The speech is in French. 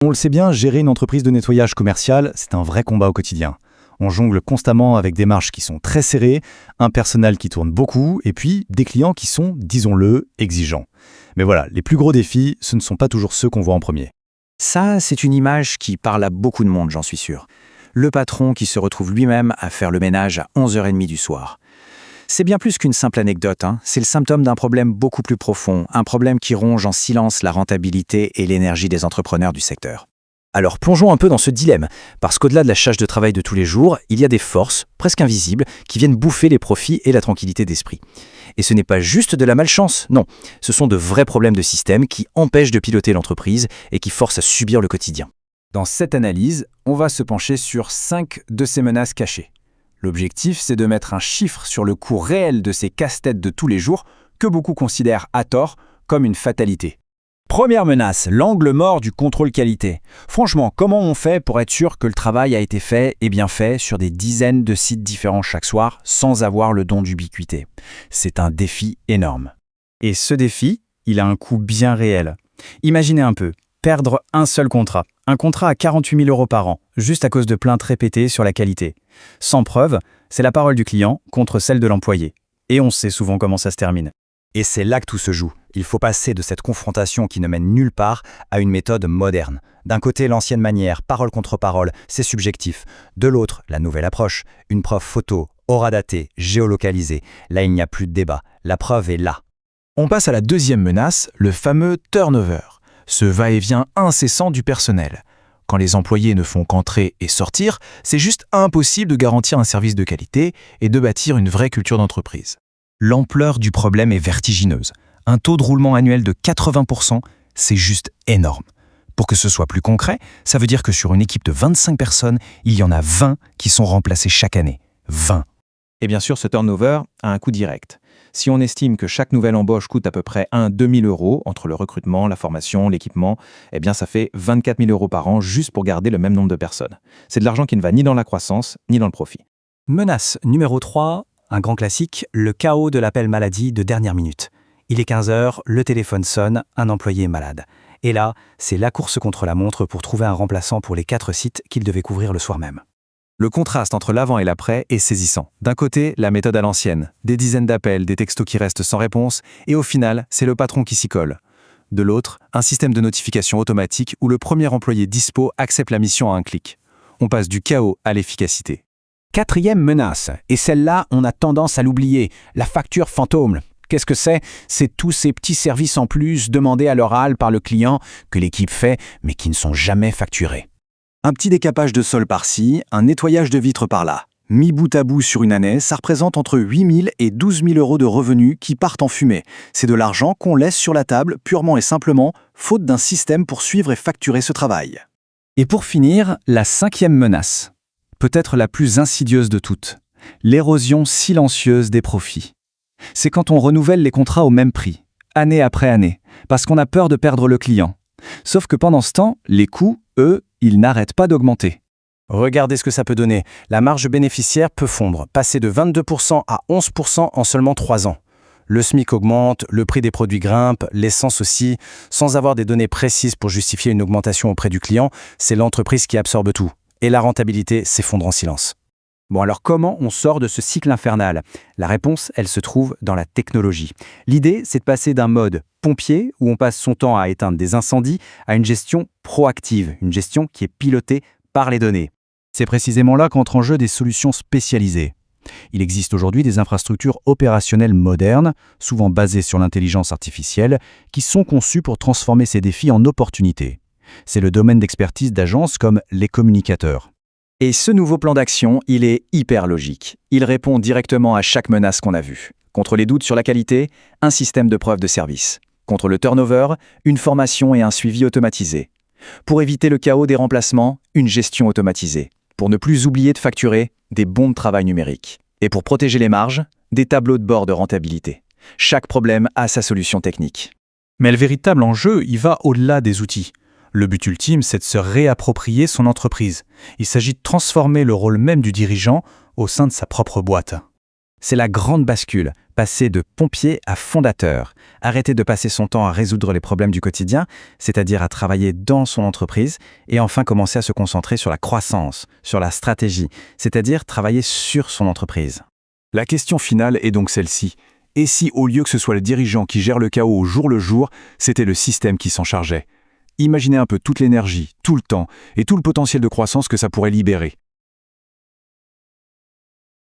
On le sait bien, gérer une entreprise de nettoyage commercial, c'est un vrai combat au quotidien. On jongle constamment avec des marges qui sont très serrées, un personnel qui tourne beaucoup, et puis des clients qui sont, disons-le, exigeants. Mais voilà, les plus gros défis, ce ne sont pas toujours ceux qu'on voit en premier. Ça, c'est une image qui parle à beaucoup de monde, j'en suis sûr. Le patron qui se retrouve lui-même à faire le ménage à 11h30 du soir. C'est bien plus qu'une simple anecdote, c'est le symptôme d'un problème beaucoup plus profond, un problème qui ronge en silence la rentabilité et l'énergie des entrepreneurs du secteur. Alors plongeons un peu dans ce dilemme, parce qu'au-delà de la charge de travail de tous les jours, il y a des forces, presque invisibles, qui viennent bouffer les profits et la tranquillité d'esprit. Et ce n'est pas juste de la malchance, non, ce sont de vrais problèmes de système qui empêchent de piloter l'entreprise et qui forcent à subir le quotidien. Dans cette analyse, on va se pencher sur 5 de ces menaces cachées. L'objectif, c'est de mettre un chiffre sur le coût réel de ces casse-têtes de tous les jours que beaucoup considèrent à tort comme une fatalité. Première menace, l'angle mort du contrôle qualité. Franchement, comment on fait pour être sûr que le travail a été fait et bien fait sur des dizaines de sites différents chaque soir sans avoir le don d'ubiquité? C'est un défi énorme. Et ce défi, il a un coût bien réel. Imaginez un peu, perdre un seul contrat. Un contrat à 48 000 € par an, juste à cause de plaintes répétées sur la qualité. Sans preuve, c'est la parole du client contre celle de l'employé. Et on sait souvent comment ça se termine. Et c'est là que tout se joue. Il faut passer de cette confrontation qui ne mène nulle part à une méthode moderne. D'un côté, l'ancienne manière, parole contre parole, c'est subjectif. De l'autre, la nouvelle approche, une preuve photo, aura datée, géolocalisée. Là, il n'y a plus de débat. La preuve est là. On passe à la deuxième menace, le fameux turnover. Ce va-et-vient incessant du personnel. Quand les employés ne font qu'entrer et sortir, c'est juste impossible de garantir un service de qualité et de bâtir une vraie culture d'entreprise. L'ampleur du problème est vertigineuse. Un taux de roulement annuel de 80%, c'est juste énorme. Pour que ce soit plus concret, ça veut dire que sur une équipe de 25 personnes, il y en a 20 qui sont remplacées chaque année. 20. Et bien sûr, ce turnover a un coût direct. Si on estime que chaque nouvelle embauche coûte à peu près 2 000 € entre le recrutement, la formation, l'équipement, eh bien ça fait 24 000 € par an juste pour garder le même nombre de personnes. C'est de l'argent qui ne va ni dans la croissance, ni dans le profit. Menace numéro 3, un grand classique, le chaos de l'appel maladie de dernière minute. Il est 15 h, le téléphone sonne, un employé est malade. Et là, c'est la course contre la montre pour trouver un remplaçant pour les 4 sites qu'il devait couvrir le soir même. Le contraste entre l'avant et l'après est saisissant. D'un côté, la méthode à l'ancienne, des dizaines d'appels, des textos qui restent sans réponse, et au final, c'est le patron qui s'y colle. De l'autre, un système de notification automatique où le premier employé dispo accepte la mission à un clic. On passe du chaos à l'efficacité. Quatrième menace, et celle-là, on a tendance à l'oublier, la facture fantôme. Qu'est-ce que c'est? C'est tous ces petits services en plus demandés à l'oral par le client que l'équipe fait, mais qui ne sont jamais facturés. Un petit décapage de sol par-ci, un nettoyage de vitres par-là. Mis bout à bout sur une année, ça représente entre 8 000 et 12 000 € de revenus qui partent en fumée. C'est de l'argent qu'on laisse sur la table purement et simplement, faute d'un système pour suivre et facturer ce travail. Et pour finir, la 5e menace, peut-être la plus insidieuse de toutes, l'érosion silencieuse des profits. C'est quand on renouvelle les contrats au même prix, année après année, parce qu'on a peur de perdre le client. Sauf que pendant ce temps, les coûts, eux, ils n'arrêtent pas d'augmenter. Regardez ce que ça peut donner. La marge bénéficiaire peut fondre, passer de 22% à 11% en seulement 3 ans. Le SMIC augmente, le prix des produits grimpe, l'essence aussi. Sans avoir des données précises pour justifier une augmentation auprès du client, c'est l'entreprise qui absorbe tout. Et la rentabilité s'effondre en silence. Bon, alors comment on sort de ce cycle infernal? La réponse, elle se trouve dans la technologie. L'idée, c'est de passer d'un mode pompier, où on passe son temps à éteindre des incendies, à une gestion proactive, une gestion qui est pilotée par les données. C'est précisément là qu'entrent en jeu des solutions spécialisées. Il existe aujourd'hui des infrastructures opérationnelles modernes, souvent basées sur l'intelligence artificielle, qui sont conçues pour transformer ces défis en opportunités. C'est le domaine d'expertise d'agences comme les communicateurs. Et ce nouveau plan d'action, il est hyper logique. Il répond directement à chaque menace qu'on a vue. Contre les doutes sur la qualité, un système de preuve de service. Contre le turnover, une formation et un suivi automatisé. Pour éviter le chaos des remplacements, une gestion automatisée. Pour ne plus oublier de facturer, des bons de travail numériques. Et pour protéger les marges, des tableaux de bord de rentabilité. Chaque problème a sa solution technique. Mais le véritable enjeu, il va au-delà des outils. Le but ultime, c'est de se réapproprier son entreprise. Il s'agit de transformer le rôle même du dirigeant au sein de sa propre boîte. C'est la grande bascule, passer de pompier à fondateur. Arrêter de passer son temps à résoudre les problèmes du quotidien, c'est-à-dire à travailler dans son entreprise, et enfin commencer à se concentrer sur la croissance, sur la stratégie, c'est-à-dire travailler sur son entreprise. La question finale est donc celle-ci. Et si, au lieu que ce soit le dirigeant qui gère le chaos au jour le jour, c'était le système qui s'en chargeait? Imaginez un peu toute l'énergie, tout le temps et tout le potentiel de croissance que ça pourrait libérer.